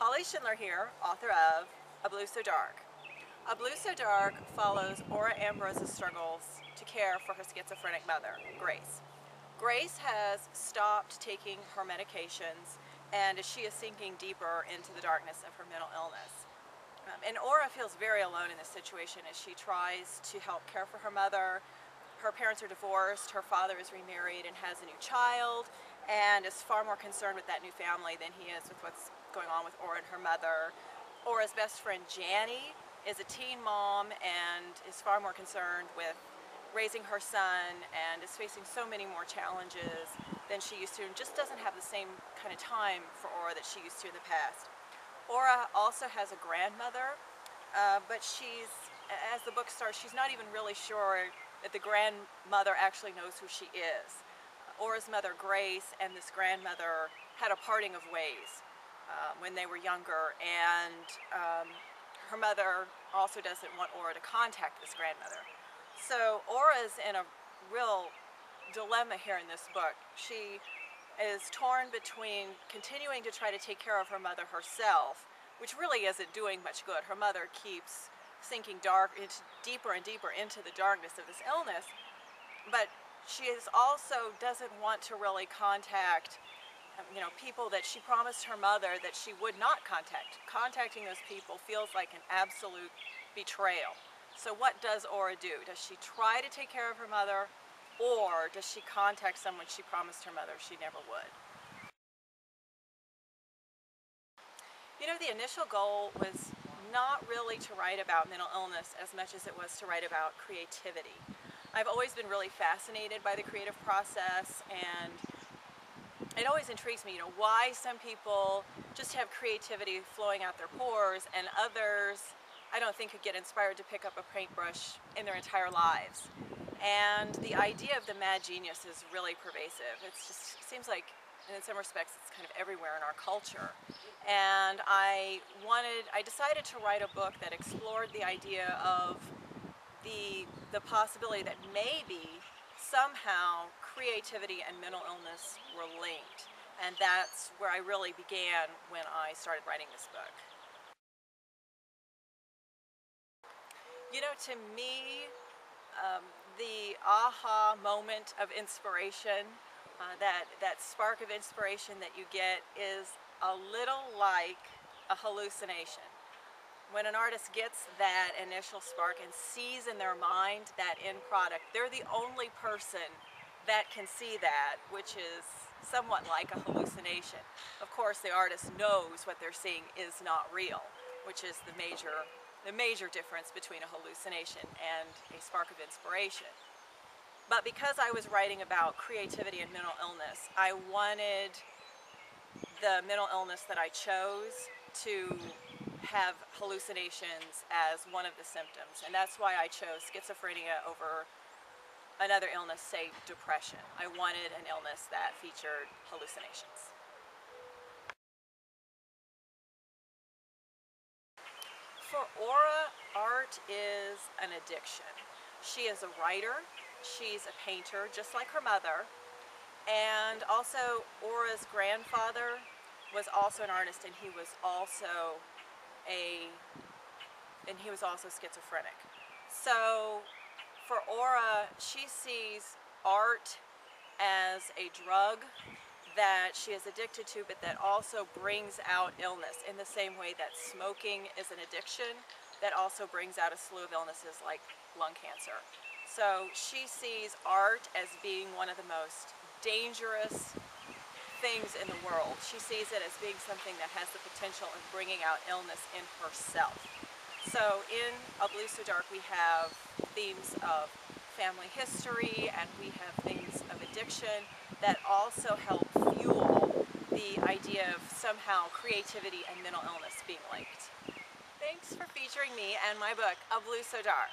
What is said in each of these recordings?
Holly Schindler here, author of A Blue So Dark. A Blue So Dark follows Aura Ambrose's struggles to care for her schizophrenic mother, Grace. Grace has stopped taking her medications, and as she is sinking deeper into the darkness of her mental illness. And Aura feels very alone in this situation as she tries to help care for her mother. Her parents are divorced, her father is remarried and has a new child, and is far more concerned with that new family than he is with what's going on with Aura and her mother. Aura's best friend Janny is a teen mom and is far more concerned with raising her son and is facing so many more challenges than she used to, and just doesn't have the same kind of time for Aura that she used to in the past. Aura also has a grandmother, but as the book starts, she's not even really sure that the grandmother actually knows who she is. Aura's mother, Grace, and this grandmother had a parting of ways when they were younger, and her mother also doesn't want Aura to contact this grandmother. So Aura's in a real dilemma here in this book. She is torn between continuing to try to take care of her mother herself, which really isn't doing much good. Her mother keeps sinking deeper and deeper into the darkness of this illness, but she also doesn't want to really contact people that she promised her mother that she would not contact. Contacting those people feels like an absolute betrayal. So what does Aura do? Does she try to take care of her mother, or does she contact someone she promised her mother she never would? The initial goal was not really to write about mental illness as much as it was to write about creativity. I've always been really fascinated by the creative process, and it always intrigues me, why some people just have creativity flowing out their pores and others, I don't think, could get inspired to pick up a paintbrush in their entire lives. And the idea of the mad genius is really pervasive. It seems like, in some respects, it's kind of everywhere in our culture. And I decided to write a book that explored the idea of the possibility that maybe somehow creativity and mental illness were linked. And that's where I really began when I started writing this book. To me, the aha moment of inspiration, that spark of inspiration that you get, is a little like a hallucination. When an artist gets that initial spark and sees in their mind that end product, they're the only person that can see that, which is somewhat like a hallucination. Of course, the artist knows what they're seeing is not real, which is the major difference between a hallucination and a spark of inspiration. But because I was writing about creativity and mental illness, I wanted the mental illness that I chose to have hallucinations as one of the symptoms, and that's why I chose schizophrenia over another illness, say depression. I wanted an illness that featured hallucinations. For Aura, art is an addiction. She is a writer, she's a painter, just like her mother, and also Aura's grandfather was also an artist, and he was also schizophrenic. So for Aura, she sees art as a drug that she is addicted to, but that also brings out illness in the same way that smoking is an addiction that also brings out a slew of illnesses like lung cancer. So she sees art as being one of the most dangerous things in the world. She sees it as being something that has the potential of bringing out illness in herself. So in A Blue So Dark, we have themes of family history, and we have themes of addiction that also help fuel the idea of somehow creativity and mental illness being linked. Thanks for featuring me and my book, A Blue So Dark.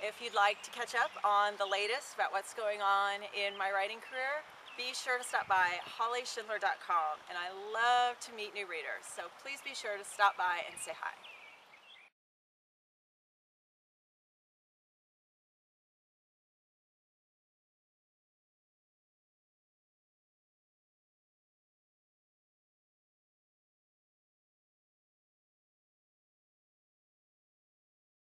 If you'd like to catch up on the latest about what's going on in my writing career, be sure to stop by hollyschindler.com, and I love to meet new readers, so please be sure to stop by and say hi.